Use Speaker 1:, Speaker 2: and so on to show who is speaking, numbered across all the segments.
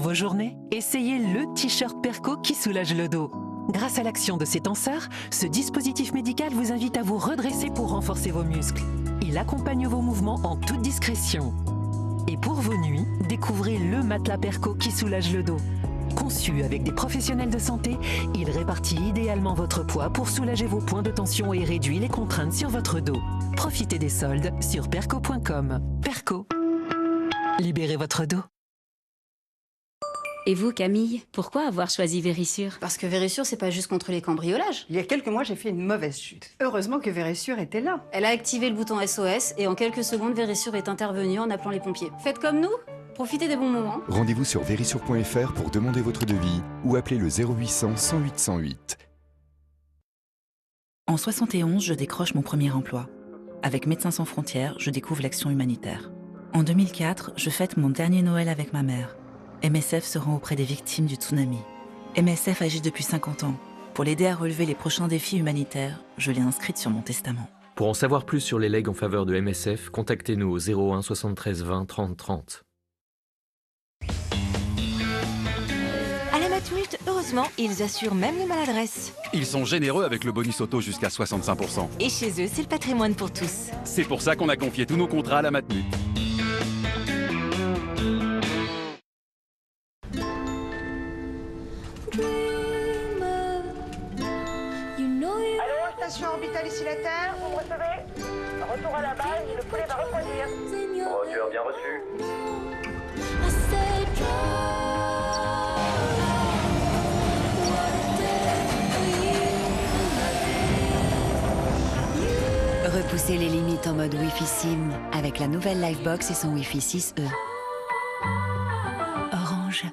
Speaker 1: vos journées, essayez le t-shirt Perco qui soulage le dos. Grâce à l'action de ses tenseurs, ce dispositif médical vous invite à vous redresser pour renforcer vos muscles. Il accompagne vos mouvements en toute discrétion. Et pour vos nuits, découvrez le matelas Perco qui soulage le dos. Conçu avec des professionnels de santé, il répartit idéalement votre poids pour soulager vos points de tension et réduit les contraintes sur votre dos. Profitez des soldes sur perco.com. Perco. Libérez votre dos.
Speaker 2: Et vous, Camille, pourquoi avoir choisi Vérissure?
Speaker 3: Parce que Vérissure, c'est pas juste contre les cambriolages.
Speaker 4: Il y a quelques mois, j'ai fait une mauvaise chute. Heureusement que Vérissure était là.
Speaker 3: Elle a activé le bouton SOS et en quelques secondes, Vérissure est intervenue en appelant les pompiers. Faites comme nous, profitez des bons moments.
Speaker 5: Rendez-vous sur vérissure.fr pour demander votre devis ou appelez le 0800 108 108.
Speaker 6: En 71, je décroche mon premier emploi. Avec Médecins sans frontières, je découvre l'action humanitaire. En 2004, je fête mon dernier Noël avec ma mère. MSF se rend auprès des victimes du tsunami. MSF agit depuis 50 ans. Pour l'aider à relever les prochains défis humanitaires, je l'ai inscrite sur mon testament.
Speaker 7: Pour en savoir plus sur les legs en faveur de MSF, contactez-nous au 01 73 20 30 30.
Speaker 8: À la Matmut, heureusement, ils assurent même les maladresses.
Speaker 9: Ils sont généreux avec le bonus auto jusqu'à 65%.
Speaker 8: Et chez eux, c'est le patrimoine pour tous.
Speaker 9: C'est pour ça qu'on a confié tous nos contrats à la Matmut.
Speaker 10: Allô, station orbitale ici la Terre, vous me recevez? Retour à la base, le poulet va refroidir.
Speaker 11: Roger, bien reçu.
Speaker 12: Repoussez les limites en mode Wi-Fi SIM avec la nouvelle Livebox et son Wi-Fi 6E. Orange.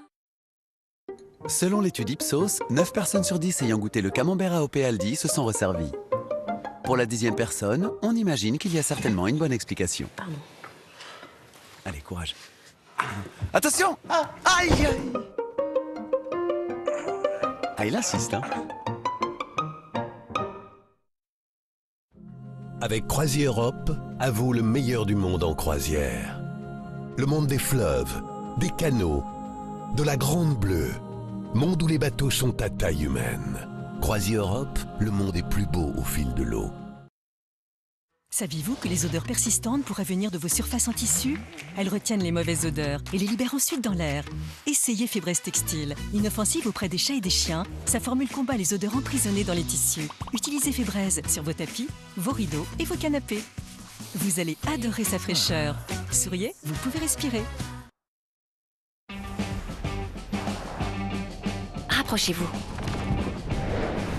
Speaker 13: Selon l'étude Ipsos, 9 personnes sur 10 ayant goûté le camembert AOP Aldi se sont resservies. Pour la 10e personne, on imagine qu'il y a certainement une bonne explication.
Speaker 3: Pardon.
Speaker 13: Allez, courage. Attention! Aïe, aïe! Ah, il insiste, hein?
Speaker 14: Avec Croisière Europe, à vous le meilleur du monde en croisière. Le monde des fleuves, des canaux, de la Grande Bleue. Monde où les bateaux sont à taille humaine. Croisière Europe, le monde est plus beau au fil de l'eau.
Speaker 15: Saviez-vous que les odeurs persistantes pourraient venir de vos surfaces en tissu? Elles retiennent les mauvaises odeurs et les libèrent ensuite dans l'air. Essayez Fébreze Textile. Inoffensive auprès des chats et des chiens, sa formule combat les odeurs emprisonnées dans les tissus. Utilisez Fébreze sur vos tapis, vos rideaux et vos canapés. Vous allez adorer sa fraîcheur. Souriez, vous pouvez respirer.
Speaker 2: Rapprochez-vous.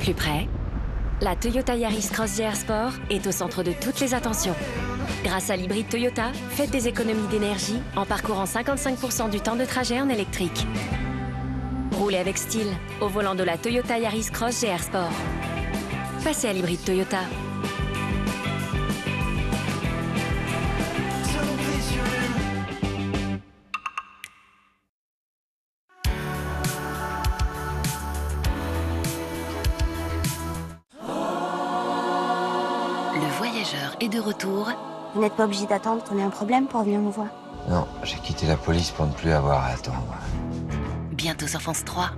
Speaker 2: Plus près. La Toyota Yaris Cross GR Sport est au centre de toutes les attentions. Grâce à l'hybride Toyota, faites des économies d'énergie en parcourant 55% du temps de trajet en électrique. Roulez avec style au volant de la Toyota Yaris Cross GR Sport. Passez à l'hybride Toyota.
Speaker 12: Le voyageur est de retour.
Speaker 16: Vous n'êtes pas obligé d'attendre qu'on ait un problème pour venir me voir.
Speaker 17: Non, j'ai quitté la police pour ne plus avoir à attendre.
Speaker 12: Bientôt sur France 3.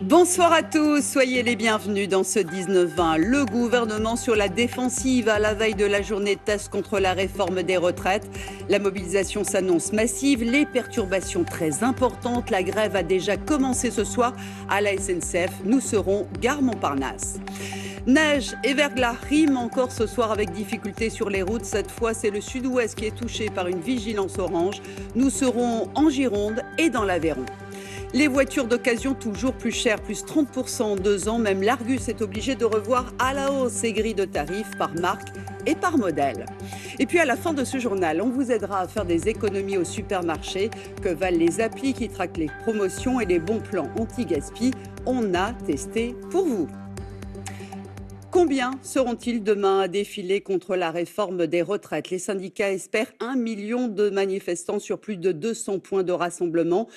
Speaker 18: Bonsoir à tous, soyez les bienvenus dans ce 19-20. Le gouvernement sur la défensive à la veille de la journée de test contre la réforme des retraites. La mobilisation s'annonce massive, les perturbations très importantes. La grève a déjà commencé ce soir à la SNCF. Nous serons gare Montparnasse. Neige et verglas riment encore ce soir avec difficulté sur les routes. Cette fois, c'est le sud-ouest qui est touché par une vigilance orange. Nous serons en Gironde et dans l'Aveyron. Les voitures d'occasion toujours plus chères, plus 30% en 2 ans. Même l'Argus est obligé de revoir à la hausse ses grilles de tarifs par marque et par modèle. Et puis à la fin de ce journal, on vous aidera à faire des économies au supermarché. Que valent les applis qui traquent les promotions et les bons plans anti-gaspi? On a testé pour vous. Combien seront-ils demain à défiler contre la réforme des retraites? Les syndicats espèrent 1 million de manifestants sur plus de 200 points de rassemblement.